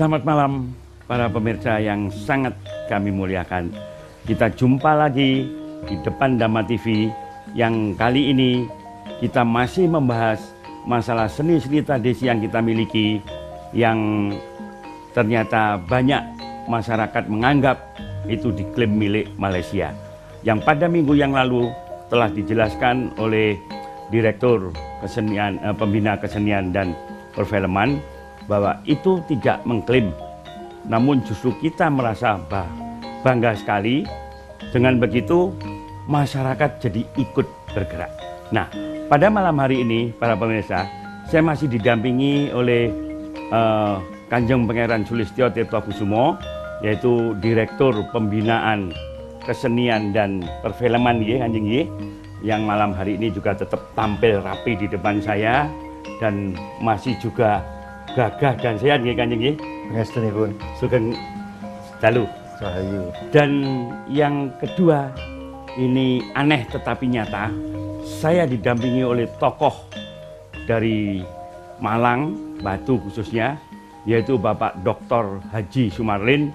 Selamat malam para pemirsa yang sangat kami muliakan. Kita jumpa lagi di depan Dhamma TV yang kali ini kita masih membahas masalah seni-seni tradisi yang kita miliki yang ternyata banyak masyarakat menganggap itu diklaim milik Malaysia. Yang pada minggu yang lalu telah dijelaskan oleh Direktur Kesenian, Pembina Kesenian dan Perfilman bahwa itu tidak mengklaim, namun justru kita merasa bangga sekali. Dengan begitu masyarakat jadi ikut bergerak. Nah, pada malam hari ini para pemirsa, saya masih didampingi oleh Kanjeng Pangeran Sulistyo Tirtokusumo, yaitu Direktur Pembinaan Kesenian dan Perfilman Kanjeng, yang malam hari ini juga tetap tampil rapi di depan saya dan masih juga gagah dan sehat Kanjeng. Pangestunipun. Sugeng dalu. Sahayu. Dan yang kedua, ini aneh tetapi nyata, saya didampingi oleh tokoh dari Malang, Batu khususnya, yaitu Bapak Dr. Haji Sumarlin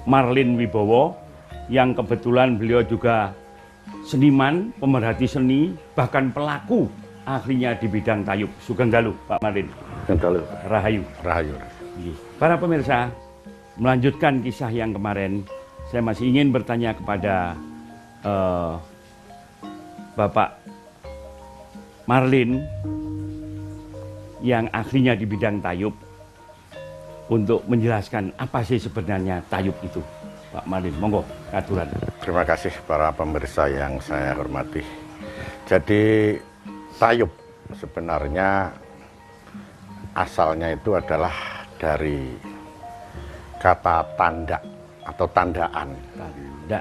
Marlin Wibowo, yang kebetulan beliau juga seniman, pemerhati seni, bahkan pelaku ahlinya di bidang tayub. Sugeng dalu Pak Marlin. Rahayu. Rahayu. Para pemirsa, melanjutkan kisah yang kemarin, saya masih ingin bertanya kepada Bapak Marlin yang ahlinya di bidang tayub untuk menjelaskan apa sih sebenarnya tayub itu. Pak Marlin, monggo aturan. Terima kasih para pemirsa yang saya hormati. Jadi tayub sebenarnya asalnya itu adalah dari kata tanda atau tandaan. Tanda. Ya,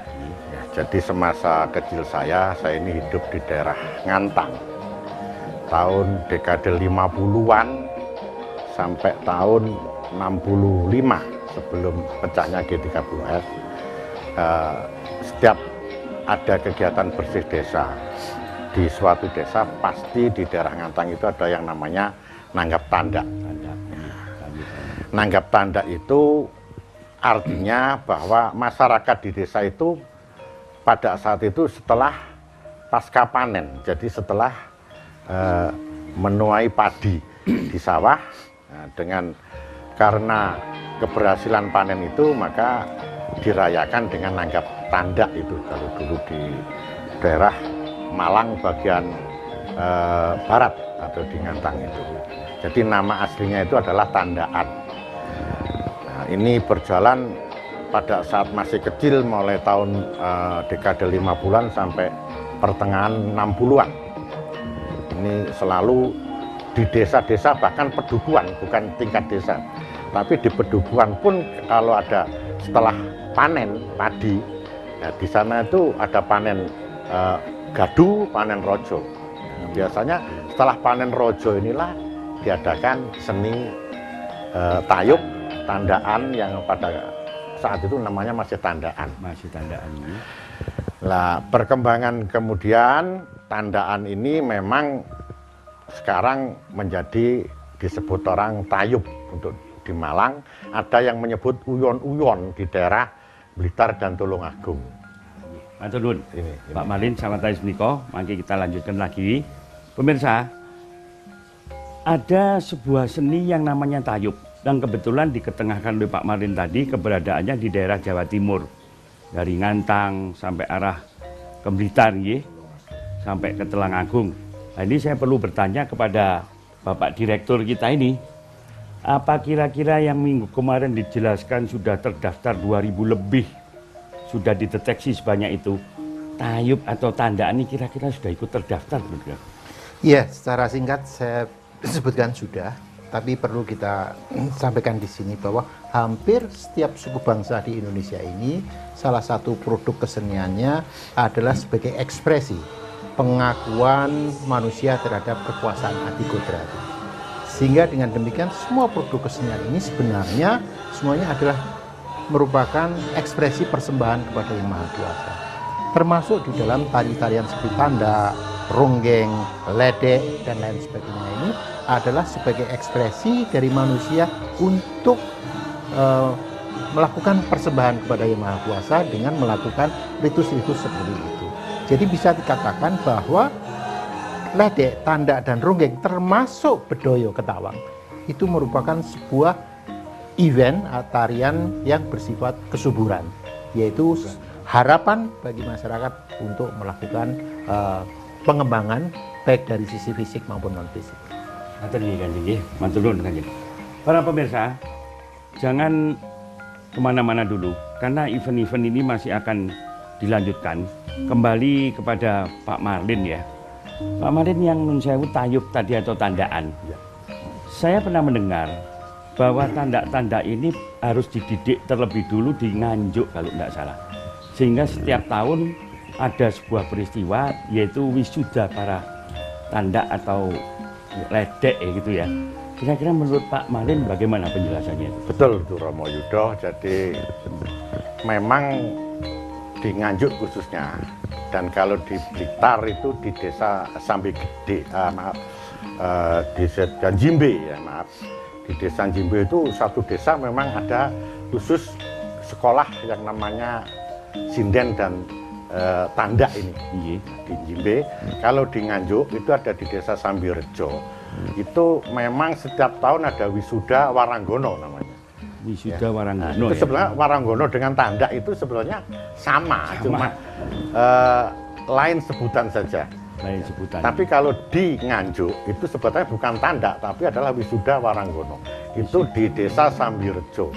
jadi semasa kecil saya ini hidup di daerah Ngantang. Tahun dekade 50-an sampai tahun 65 sebelum pecahnya G30S. Setiap ada kegiatan bersih desa di suatu desa, pasti di daerah Ngantang itu ada yang namanya nanggap tanda. Nanggap tanda itu artinya bahwa masyarakat di desa itu pada saat itu setelah pasca panen, jadi setelah menuai padi di sawah, karena keberhasilan panen itu maka dirayakan dengan nanggap tanda itu. Kalau dulu di daerah Malang bagian barat atau di Ngantang itu. Jadi nama aslinya itu adalah tandaan. Nah, ini berjalan pada saat masih kecil, mulai tahun dekade 50-an sampai pertengahan 60-an. Ini selalu di desa-desa, bahkan pedukuhan, bukan tingkat desa. Tapi di pedukuhan pun kalau ada setelah panen padi, ya di sana itu ada panen gadu, panen rojo. Nah, biasanya setelah panen rojo inilah diadakan seni tayub, tandaan, yang pada saat itu namanya masih tandaan. Masih tandaan ini. Nah, perkembangan kemudian tandaan ini memang sekarang menjadi disebut orang tayub untuk di Malang. Ada yang menyebut uyon-uyon di daerah Blitar dan Tulungagung. Matur nuwun. Pak Marlin sama Thais Niko, mari kita lanjutkan lagi. Pemirsa, ada sebuah seni yang namanya tayub, yang kebetulan diketengahkan oleh Pak Marlin tadi, keberadaannya di daerah Jawa Timur. Dari Ngantang sampai arah ke Blitar, sampai ke Tulungagung. Nah, ini saya perlu bertanya kepada Bapak Direktur kita ini, apa kira-kira yang minggu kemarin dijelaskan sudah terdaftar 2000 lebih, sudah dideteksi sebanyak itu, tayub atau tandaan ini kira-kira sudah ikut terdaftar? Iya, secara singkat saya sebutkan sudah, tapi perlu kita sampaikan di sini bahwa hampir setiap suku bangsa di Indonesia ini salah satu produk keseniannya adalah sebagai ekspresi pengakuan manusia terhadap kekuasaan Adikodra. Sehingga dengan demikian semua produk kesenian ini sebenarnya semuanya adalah merupakan ekspresi persembahan kepada Yang Maha Kuasa. Termasuk di dalam tari-tarian seperti tanda, ronggeng, ledek, dan lain sebagainya ini adalah sebagai ekspresi dari manusia untuk melakukan persembahan kepada Yang Maha Kuasa dengan melakukan ritus-ritus seperti itu. Jadi bisa dikatakan bahwa ledek, tandak, dan ronggeng termasuk bedoyo ketawang itu merupakan sebuah event tarian yang bersifat kesuburan, yaitu harapan bagi masyarakat untuk melakukan pengembangan baik dari sisi fisik maupun non fisik. Matur nggih Kanjeng nggih, matur nuwun Kanjeng. Para pemirsa, jangan kemana-mana dulu, karena event-event ini masih akan dilanjutkan. Kembali kepada Pak Marlin ya. Pak Marlin yang nun sewu tayub tadi atau tandaan. Saya pernah mendengar bahwa tanda-tanda ini harus dididik terlebih dulu di Nganjuk kalau tidak salah. Sehingga setiap tahun ada sebuah peristiwa yaitu wisuda para tanda atau ledek gitu ya. Kira-kira menurut Pak Marlin bagaimana penjelasannya? Betul itu Romo Yudo, jadi memang di Nganjuk khususnya, dan kalau di Blitar itu di desa Sambi Gede, di desa Jimbe ya maaf. Di desa Jimbe itu satu desa memang ada khusus sekolah yang namanya sinden dan tanda ini di Jimbe. Kalau di Nganjuk itu ada di desa Sambirejo. Itu memang setiap tahun ada wisuda Waranggono namanya. Wisuda Ya. Waranggono. Itu Ya? sebenarnya Waranggono dengan tanda itu sebenarnya sama. Cuma lain sebutan saja. Lain sebutan. Tapi kalau di Nganjuk itu sebetulnya bukan tanda, tapi adalah wisuda Waranggono. Itu di desa Sambirejo.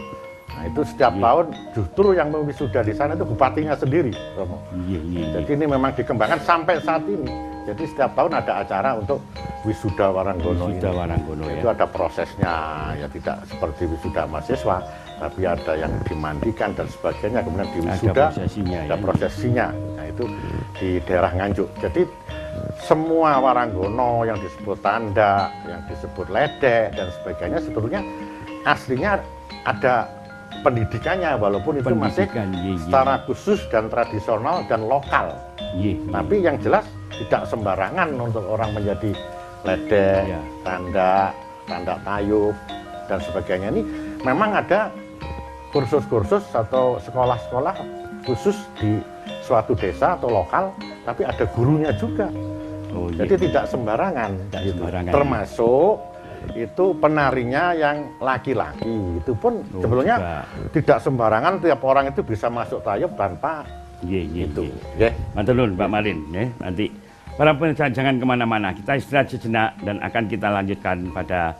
Nah itu setiap tahun justru yang mewisuda di sana itu bupatinya sendiri, Romo. Iya. Jadi ini memang dikembangkan sampai saat ini. Jadi setiap tahun ada acara untuk wisuda Waranggono Wisuda ini. Waranggono ya. Itu ada prosesnya, ya tidak seperti wisuda mahasiswa, tapi ada yang dimandikan dan sebagainya. Kemudian di wisuda prosesinya, ada ya. prosesinya. Nah itu di daerah Nganjuk. Jadi semua Waranggono yang disebut tanda, yang disebut ledek dan sebagainya sebetulnya aslinya ada pendidikannya, walaupun itu masih secara khusus dan tradisional dan lokal. Tapi yang jelas tidak sembarangan untuk orang menjadi ledek, tanda tayub dan sebagainya. Ini memang ada kursus-kursus atau sekolah-sekolah khusus di suatu desa atau lokal, tapi ada gurunya juga. Jadi tidak sembarangan, gitu. Termasuk itu penarinya yang laki-laki, itu pun sebetulnya tidak sembarangan. Tiap orang itu bisa masuk tayub tanpa itu. Matur nuwun Pak Marlin. Nanti para pemirsa jangan kemana-mana, kita istirahat sejenak dan akan kita lanjutkan pada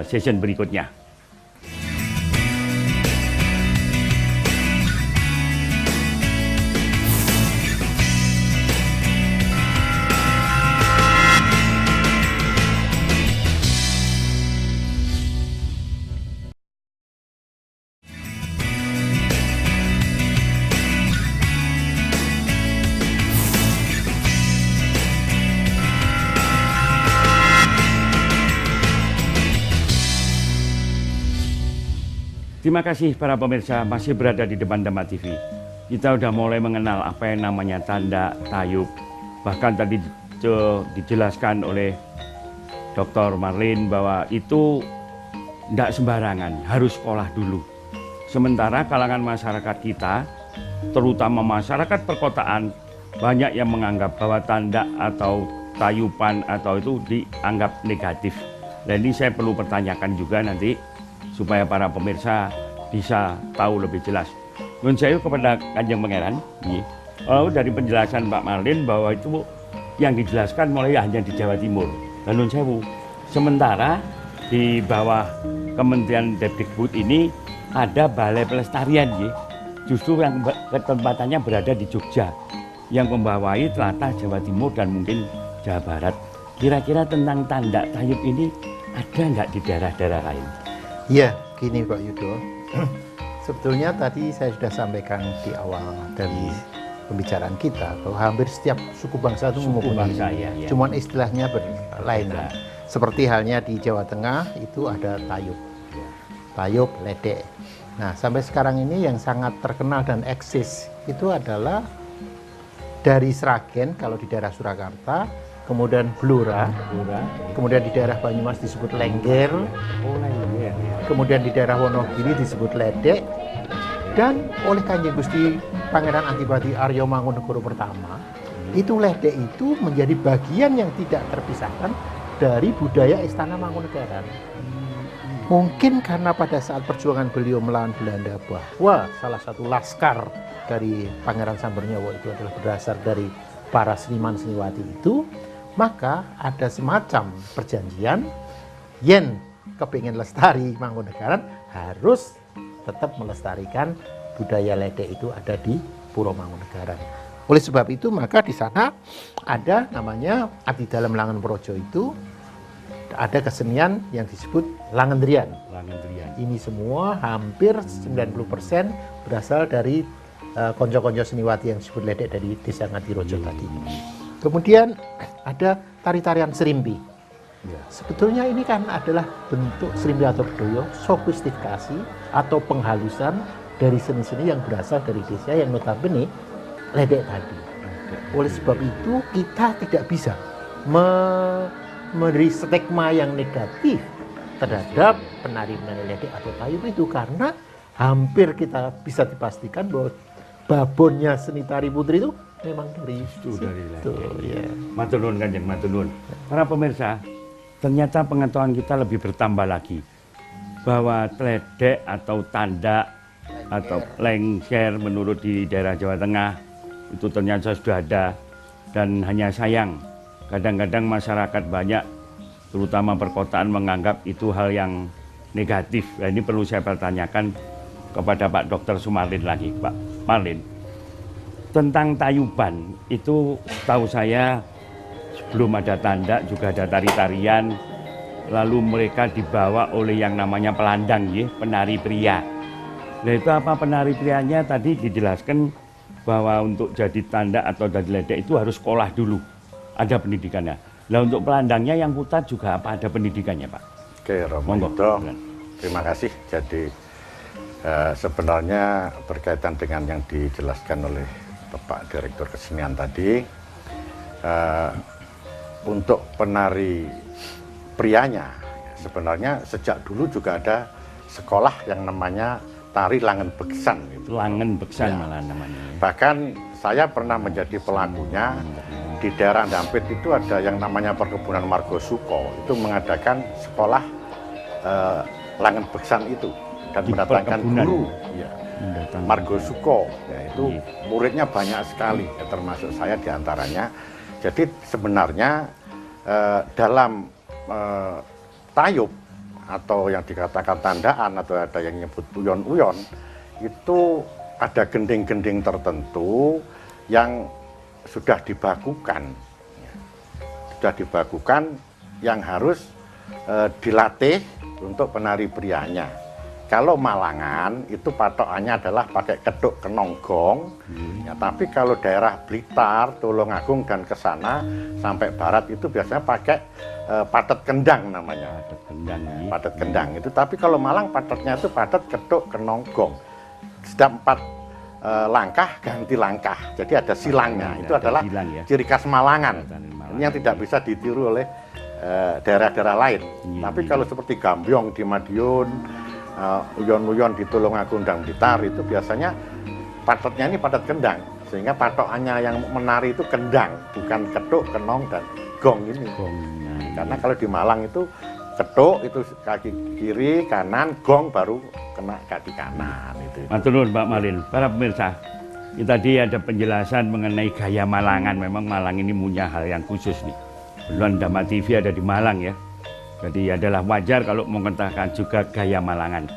session berikutnya. Terima kasih para pemirsa masih berada di depan Dhamma TV. Kita udah mulai mengenal apa yang namanya tanda, tayub. Bahkan tadi dijelaskan oleh Dr. Marlin bahwa itu tidak sembarangan, harus sekolah dulu. Sementara kalangan masyarakat kita, terutama masyarakat perkotaan, banyak yang menganggap bahwa tanda atau tayupan atau itu dianggap negatif. Dan ini saya perlu pertanyakan juga nanti supaya para pemirsa bisa tahu lebih jelas. Nun sewu kepada Kanjeng Pangeran, dari penjelasan Pak Marlin bahwa itu yang dijelaskan mulai hanya di Jawa Timur. Dan nun sewu, sementara di bawah Kementerian Depdikbud ini ada Balai Pelestarian, justru yang ketempatannya berada di Jogja, yang membawahi tlatah Jawa Timur dan mungkin Jawa Barat. Kira-kira tentang tanda tayub ini ada nggak di daerah-daerah lain? Ya, gini Pak Yudo, sebetulnya tadi saya sudah sampaikan di awal dari pembicaraan kita bahwa hampir setiap suku bangsa itu mempunyai, cuman istilahnya berlainan. Seperti halnya di Jawa Tengah itu ada tayub, tayub, ledek. Nah, sampai sekarang ini yang sangat terkenal dan eksis itu adalah dari Sragen, kalau di daerah Surakarta kemudian Blora, Blora. kemudian di daerah Banyumas disebut Lengger, Oh, Lengger. kemudian di daerah Wonogiri disebut Ledek, dan oleh Kanjeng Gusti Pangeran Adipati Aryo Mangkunegoro pertama, itu Ledek itu menjadi bagian yang tidak terpisahkan dari budaya Istana Mangkunegaran. Mungkin karena pada saat perjuangan beliau melawan Belanda bahwa salah satu laskar dari Pangeran Sambernyawa itu adalah berasal dari para seniman seniwati itu, maka ada semacam perjanjian yen kepingin lestari Mangkunegaran harus tetap melestarikan budaya Ledek itu ada di Puro Mangkunegaran. Oleh sebab itu maka di sana ada namanya abdi dalam Langen Projo itu ada kesenian yang disebut Langendrian. Langendrian. Ini semua hampir 90% berasal dari konco-konco seniwati yang disebut Ledek dari Desa Ngadirojo tadi. Kemudian ada tari-tarian serimpi. Ya. Sebetulnya ini kan adalah bentuk serimpi atau bedoyo, sofistikasi atau penghalusan dari seni-seni yang berasal dari desa yang notabene Ledek tadi. Oleh sebab itu kita tidak bisa memberi stigma yang negatif terhadap penari-penari Ledek atau Tayub itu, karena hampir kita bisa dipastikan bahwa babonnya seni tari putri itu memang dari Itu dari situ, ya. Matur nuwun Kanjeng, matur nuwun. Para pemirsa, ternyata pengetahuan kita lebih bertambah lagi bahwa Ledek atau tanda atau lengser menurut di daerah Jawa Tengah itu ternyata sudah ada, dan hanya sayang kadang-kadang masyarakat banyak terutama perkotaan menganggap itu hal yang negatif. Nah, ini perlu saya pertanyakan kepada Pak Dr. Sumarlin lagi. Pak Marlin, tentang Tayuban itu tahu saya sebelum ada tanda juga ada tari-tarian, lalu mereka dibawa oleh yang namanya pelandang, ya, penari pria. Nah itu apa penari prianya tadi dijelaskan bahwa untuk jadi tanda atau jadi Ledek itu harus sekolah dulu, ada pendidikannya. Nah untuk pelandangnya yang putat juga apa ada pendidikannya Pak? Oke, Romo Monggo. Yudo, terima kasih. Jadi sebenarnya berkaitan dengan yang dijelaskan oleh Bapak Direktur Kesenian tadi, untuk penari prianya sebenarnya sejak dulu juga ada sekolah yang namanya tari Langen Beksan. Gitu. Langen Beksan Ya. malah namanya. Bahkan saya pernah menjadi pelakunya. Di daerah Dampit itu ada yang namanya Perkebunan Margosuko, itu mengadakan sekolah Langen Beksan itu dan Di mendatangkan perkebunan. guru ya, Mendatangkan. Margosuko, ya, itu Iya. muridnya banyak sekali, ya, termasuk saya diantaranya. Jadi sebenarnya dalam tayub atau yang dikatakan tandaan atau ada yang nyebut uyon-uyon, itu ada gending-gending tertentu yang sudah dibakukan, yang harus dilatih untuk penari prianya. Kalau Malangan itu patokannya adalah pakai keduk kenonggong, ya, tapi kalau daerah Blitar, Tulungagung dan kesana sampai barat itu biasanya pakai patet kendang namanya. Patet kendang, ya. Patet kendang itu, tapi kalau Malang patetnya itu patet keduk kenonggong. Setiap 4 langkah ganti langkah, jadi ada silangnya. Itu Ada adalah silang, ya. ciri khas Malangan. Tari Malangan. Ini yang tidak bisa ditiru oleh daerah-daerah lain. Iya, Tapi iya. kalau seperti Gambyong di Madiun, uyon-uyon di Tulungagung dan Blitar itu biasanya patetnya ini patet kendang, sehingga patokannya yang menari itu kendang, bukan keduk, kenong dan gong ini. Gongnya. Karena kalau di Malang itu keduk itu kaki kiri, kanan, gong baru kena kaki kanan itu. Matur nuwun Pak Marlin. Para pemirsa, ini tadi ada penjelasan mengenai gaya Malangan. Memang Malang ini punya hal yang khusus nih. Belum Dama TV ada di Malang ya. Jadi adalah wajar kalau mengatakan juga gaya Malangan.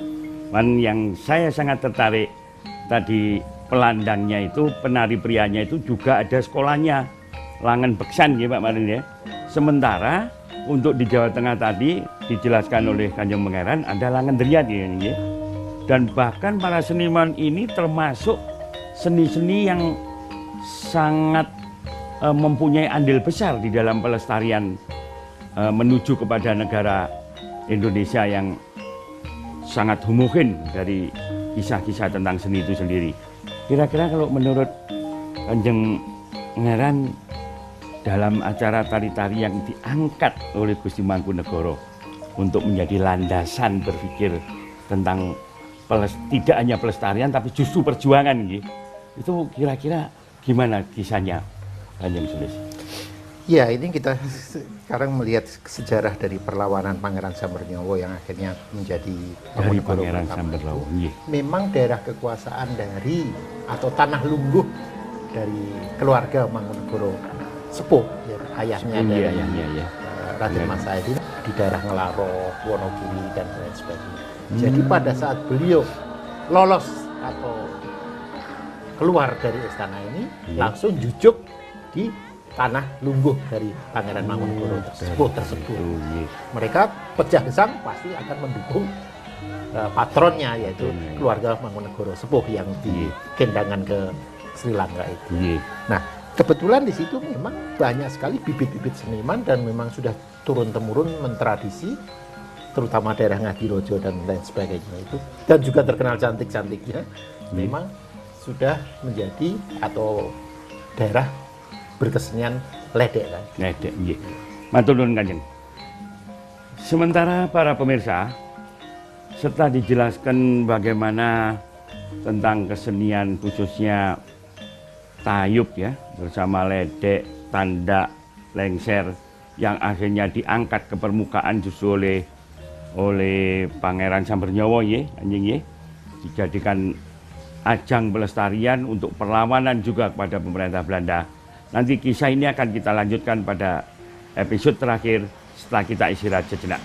Dan yang saya sangat tertarik tadi pelandangnya itu, penari prianya itu juga ada sekolahnya. Langen Beksan ya Pak Marlin ya. Sementara untuk di Jawa Tengah tadi dijelaskan oleh Kanjeng Pangeran ada Langendrian ya. Dan bahkan para seniman ini termasuk seni-seni yang sangat mempunyai andil besar di dalam pelestarian menuju kepada negara Indonesia yang sangat homogen dari kisah-kisah tentang seni itu sendiri. Kira-kira kalau menurut Kanjeng Pangeran dalam acara tari-tari yang diangkat oleh Gusti Mangkunegoro untuk menjadi landasan berpikir tentang tidak hanya pelestarian tapi justru perjuangan gitu. Itu kira-kira gimana kisahnya Kanjeng Sulis? Ya, ini kita sekarang melihat sejarah dari perlawanan Pangeran Sambernyowo yang akhirnya menjadi Dari Mangkunegoro Pangeran pertama Sambernyowo. itu. Iya. Memang daerah kekuasaan dari atau tanah lungguh dari keluarga Mangkunegoro Sepuh, ya, ayahnya dari Iya. Raden Mas Said di daerah Ngelaro, Wonogiri dan lain sebagainya. Jadi pada saat beliau lolos atau keluar dari istana ini, langsung jujuk di tanah lungguh dari Pangeran Mangkunegoro tersebut. Iya. Mereka pecah gesang pasti akan mendukung patronnya, yaitu keluarga Mangkunegoro Sepuh yang digendangan ke Sri Lanka itu. Iya. Nah, kebetulan di situ memang banyak sekali bibit-bibit seniman dan memang sudah turun-temurun mentradisi, terutama daerah Ngadirojo dan lain sebagainya itu, dan juga terkenal cantik-cantiknya, memang sudah menjadi atau daerah berkesenian ledek kan. Ledek, iya. Matur nuwun Kanjeng. Sementara para pemirsa, setelah dijelaskan bagaimana tentang kesenian khususnya tayub ya, bersama ledek, tandak, lengser yang akhirnya diangkat ke permukaan justru oleh Pangeran Sambernyowo ya, Kanjeng ya, dijadikan ajang pelestarian untuk perlawanan juga kepada pemerintah Belanda. Nanti kisah ini akan kita lanjutkan pada episode terakhir setelah kita istirahat sejenak.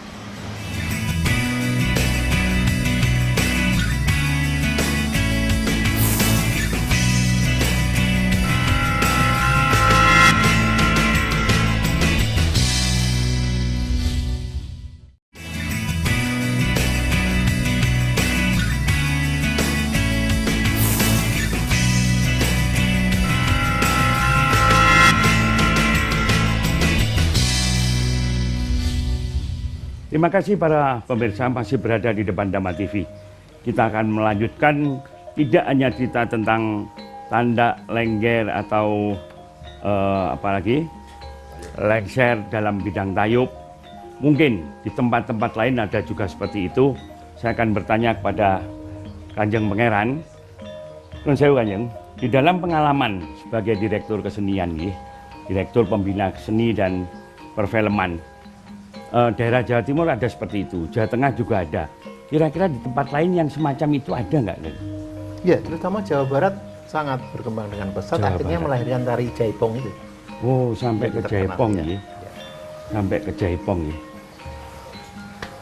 Terima kasih para pemirsa masih berada di depan Dhamma TV. Kita akan melanjutkan tidak hanya cerita tentang tandak, lengger atau apalagi lengser dalam bidang tayub. Mungkin di tempat-tempat lain ada juga seperti itu. Saya akan bertanya kepada Kanjeng Pangeran. Nuwun sewu Kanjeng, di dalam pengalaman sebagai direktur kesenian, direktur pembina seni dan perfilman, daerah Jawa Timur ada seperti itu, Jawa Tengah juga ada. Kira-kira di tempat lain yang semacam itu ada nggak? Ya, terutama Jawa Barat sangat berkembang dengan pesat, Jawa akhirnya Barat. melahirkan tari Jaipong itu. Oh, sampai ke Yang terkenal, Jaipong ya. ya. Sampai ke Jaipong ya.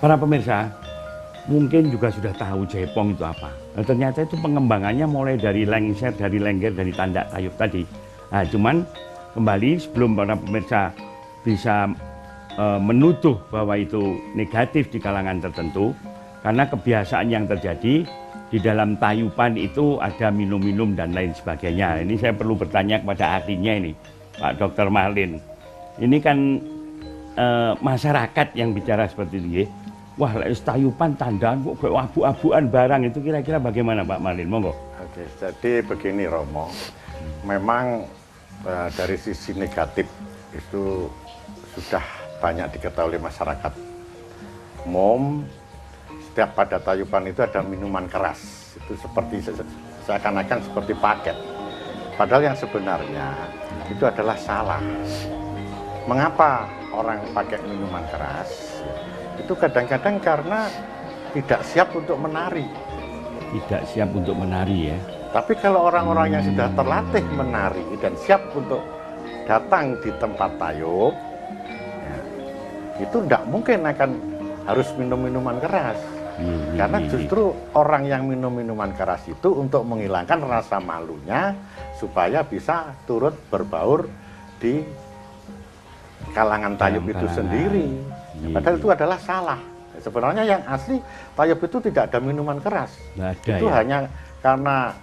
Para pemirsa, mungkin juga sudah tahu Jaipong itu apa. Nah, ternyata itu pengembangannya mulai dari lengser, dari lengger, dari tandak tayub tadi. Nah, cuman kembali sebelum para pemirsa bisa menuduh bahwa itu negatif di kalangan tertentu, karena kebiasaan yang terjadi di dalam tayupan itu ada minum-minum dan lain sebagainya. Ini saya perlu bertanya kepada ahlinya ini, Pak Dr. Marlin. Ini kan masyarakat yang bicara seperti itu. Wah, tayupan tandaan kok kayak abu-abuan barang itu, kira-kira bagaimana Pak Marlin? Monggo. Oke, jadi begini Romo, memang dari sisi negatif itu sudah banyak diketahui oleh masyarakat umum. Setiap pada tayuban itu ada minuman keras, itu seperti seakan-akan seperti paket, padahal yang sebenarnya itu adalah salah. Mengapa orang pakai minuman keras? Itu kadang-kadang karena tidak siap untuk menari. Tidak siap untuk menari ya. Tapi kalau orang-orang yang sudah terlatih menari dan siap untuk datang di tempat tayub, ya, itu tidak mungkin akan harus minum minuman keras. Karena justru orang yang minum minuman keras itu untuk menghilangkan rasa malunya supaya bisa turut berbaur di kalangan tayub itu sendiri. Padahal itu adalah salah. Sebenarnya yang asli tayub itu tidak ada minuman keras. Itu ya. hanya karena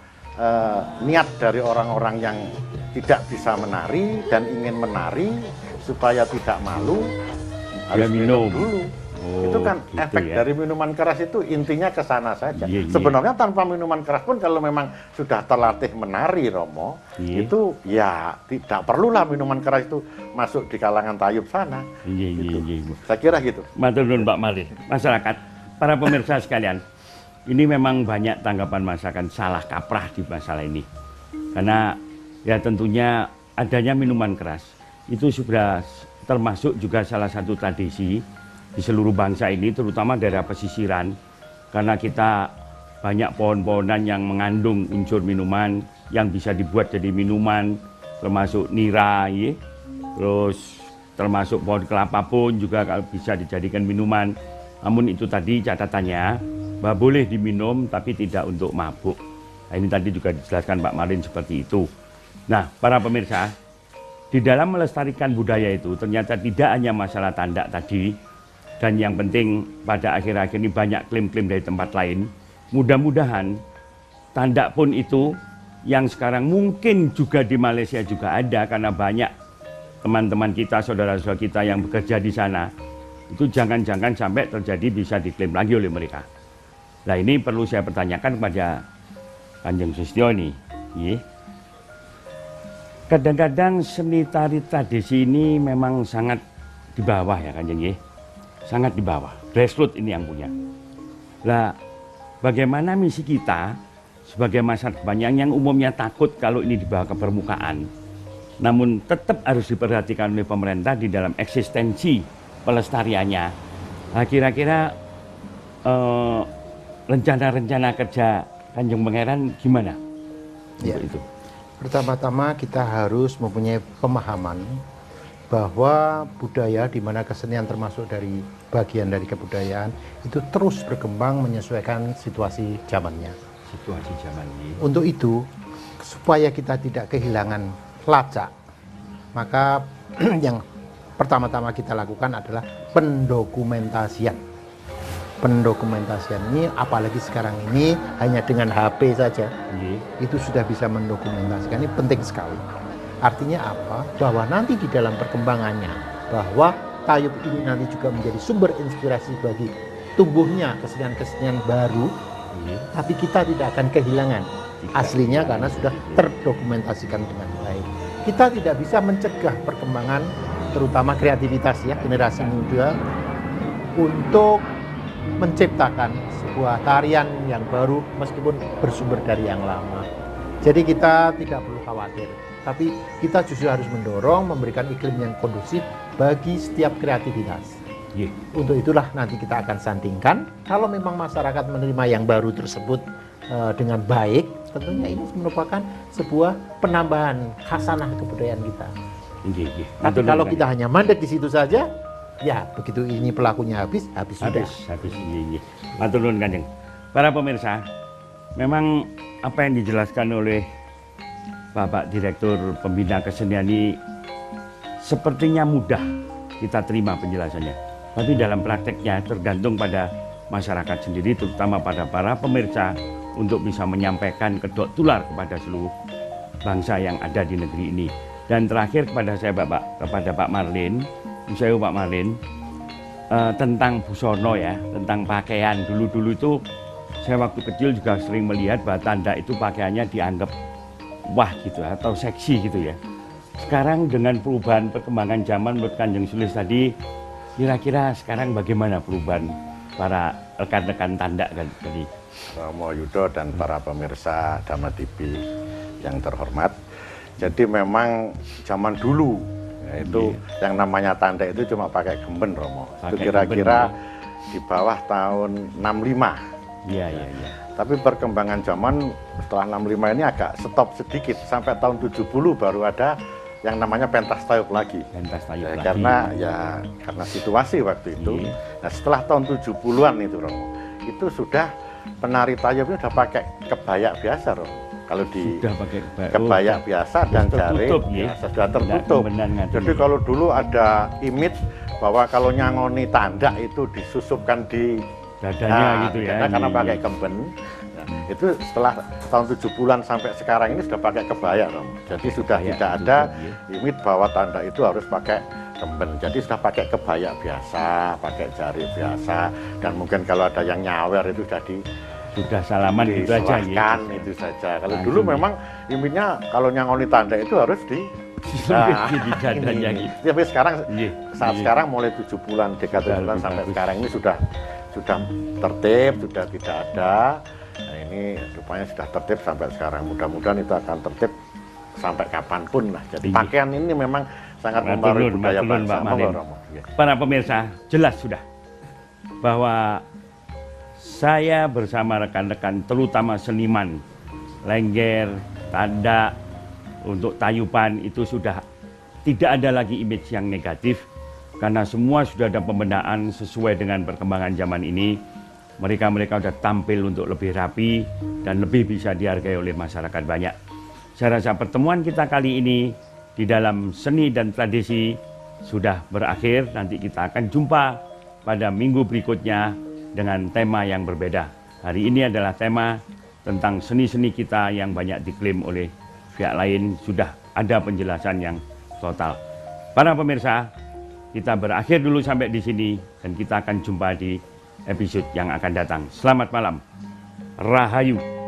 niat dari orang-orang yang tidak bisa menari dan ingin menari supaya tidak malu harus minum dulu. Oh, itu kan gitu efek ya. dari minuman keras itu intinya ke sana saja. Iya, iya. Sebenarnya tanpa minuman keras pun kalau memang sudah terlatih menari Romo, Iya. itu ya tidak perlulah minuman keras itu masuk di kalangan tayub sana. Iya, iya, Gitu. iya. Saya kira gitu. Matur nuwun Pak Marlin. Masyarakat, para pemirsa sekalian, ini memang banyak tanggapan masyarakat salah kaprah di masalah ini. Karena ya tentunya adanya minuman keras itu sudah termasuk juga salah satu tradisi di seluruh bangsa ini, terutama daerah pesisiran. Karena kita banyak pohon-pohonan yang mengandung unsur minuman yang bisa dibuat jadi minuman, termasuk nira, ya. Terus termasuk pohon kelapa pun juga bisa dijadikan minuman. Namun itu tadi catatannya, bahwa boleh diminum tapi tidak untuk mabuk. Nah, ini tadi juga dijelaskan Pak Marlin seperti itu. Nah, para pemirsa, di dalam melestarikan budaya itu ternyata tidak hanya masalah tandak tadi, dan yang penting pada akhir-akhir ini banyak klaim-klaim dari tempat lain. Mudah-mudahan tandak pun itu yang sekarang mungkin juga di Malaysia juga ada, karena banyak teman-teman kita, saudara-saudara kita yang bekerja di sana, itu jangan-jangan sampai terjadi bisa diklaim lagi oleh mereka. Nah, ini perlu saya pertanyakan kepada Kanjeng Sustyo ini. Kadang-kadang seni tari tradisi ini memang sangat di bawah ya Kanjeng, sangat di bawah. Grassroots ini yang punya. Lah, bagaimana misi kita sebagai masyarakat banyak yang umumnya takut kalau ini dibawa ke permukaan, namun tetap harus diperhatikan oleh pemerintah di dalam eksistensi pelestariannya. Nah, kira-kira rencana-rencana kerja Kanjeng Pangeran gimana? Ya. Untuk itu. Pertama-tama kita harus mempunyai pemahaman bahwa budaya, di mana kesenian termasuk dari bagian dari kebudayaan, itu terus berkembang menyesuaikan situasi zamannya. Situasi zaman ini. Untuk itu, supaya kita tidak kehilangan lacak, maka yang pertama-tama kita lakukan adalah pendokumentasian. Pendokumentasian ini, apalagi sekarang ini hanya dengan HP saja, itu sudah bisa mendokumentasikan. Ini penting sekali. Artinya apa? Bahwa nanti di dalam perkembangannya, bahwa tayub ini nanti juga menjadi sumber inspirasi bagi tumbuhnya kesenian-kesenian baru, tapi kita tidak akan kehilangan aslinya karena sudah terdokumentasikan dengan baik. Kita tidak bisa mencegah perkembangan, terutama kreativitas ya, generasi muda, untuk menciptakan sebuah tarian yang baru meskipun bersumber dari yang lama. Jadi kita tidak perlu khawatir, tapi kita justru harus mendorong, memberikan iklim yang kondusif bagi setiap kreativitas. Untuk itulah nanti kita akan sandingkan, kalau memang masyarakat menerima yang baru tersebut dengan baik, tentunya ini merupakan sebuah penambahan khasanah kebudayaan kita. Tapi kalau kita hanya mandek di situ saja, ya begitu ini pelakunya habis sudah. Habis. Matur nuwun Kanjeng. Para pemirsa, memang apa yang dijelaskan oleh Bapak Direktur Pembina Kesenian ini sepertinya mudah kita terima penjelasannya. Tapi dalam prakteknya tergantung pada masyarakat sendiri, terutama pada para pemirsa, untuk bisa menyampaikan kedok tular kepada seluruh bangsa yang ada di negeri ini. Dan terakhir kepada saya kepada Pak Marlin, Pak Marlin, tentang busono ya, tentang pakaian. Dulu-dulu itu saya waktu kecil juga sering melihat bahwa tanda itu pakaiannya dianggap wah gitu atau seksi gitu ya. Sekarang dengan perubahan perkembangan zaman menurut Kanjeng Sulis tadi, kira-kira sekarang bagaimana perubahan para rekan-rekan tanda tadi? Romo Yudo dan para pemirsa Dhamma TV yang terhormat. Jadi memang zaman dulu itu yang namanya tanda itu cuma pakai gemben Romo. Itu kira-kira di bawah tahun 65. Iya. Tapi perkembangan zaman setelah 65 ini agak stop sedikit, sampai tahun 70 baru ada yang namanya pentas tayub lagi. Pentas tayub lagi. Karena situasi waktu itu. Nah, setelah tahun 70-an itu Romo, itu sudah penari tayubnya sudah pakai kebaya biasa Romo. Kalau di kebaya biasa dan jari sudah tertutup. Jadi kalau dulu ada image bahwa kalau nyangoni tanda itu disusupkan di dadanya gitu ya. Karena pakai kemben. Nah, itu setelah tahun 70-an sampai sekarang ini sudah pakai kebaya, Romo. Jadi sudah tidak ada image bahwa tanda itu harus pakai kemben. Jadi sudah pakai kebaya biasa, pakai jari biasa, dan mungkin kalau ada yang nyawer itu sudah salaman gitu aja ya. Itu saja. Kalau Langsung dulu memang impinya kalau nyangoni tanda itu harus di di dadanya gitu. Tapi sekarang saat Iya. sekarang mulai 7 bulan, dekade 7 bulan Lebih sampai bagus. sekarang ini sudah tertib, sudah tidak ada. Nah, ini rupanya sudah tertib sampai sekarang. Mudah-mudahan itu akan tertib sampai kapanpun lah. Jadi Iya. pakaian ini memang sangat Matur mempengaruhi nuwun, budaya matur nuwun, bangsa. Pak Malim. Monggo, Romo. Iya. Para pemirsa, jelas sudah bahwa saya bersama rekan-rekan terutama seniman lengger, tanda, untuk tayuban itu sudah tidak ada lagi image yang negatif karena semua sudah ada pembenahan sesuai dengan perkembangan zaman ini. Mereka sudah tampil untuk lebih rapi dan lebih bisa dihargai oleh masyarakat banyak. Saya rasa pertemuan kita kali ini di dalam seni dan tradisi sudah berakhir. Nanti kita akan jumpa pada minggu berikutnya dengan tema yang berbeda. Hari ini adalah tema tentang seni-seni kita yang banyak diklaim oleh pihak lain. Sudah ada penjelasan yang total. Para pemirsa, kita berakhir dulu sampai di sini dan kita akan jumpa di episode yang akan datang. Selamat malam. Rahayu.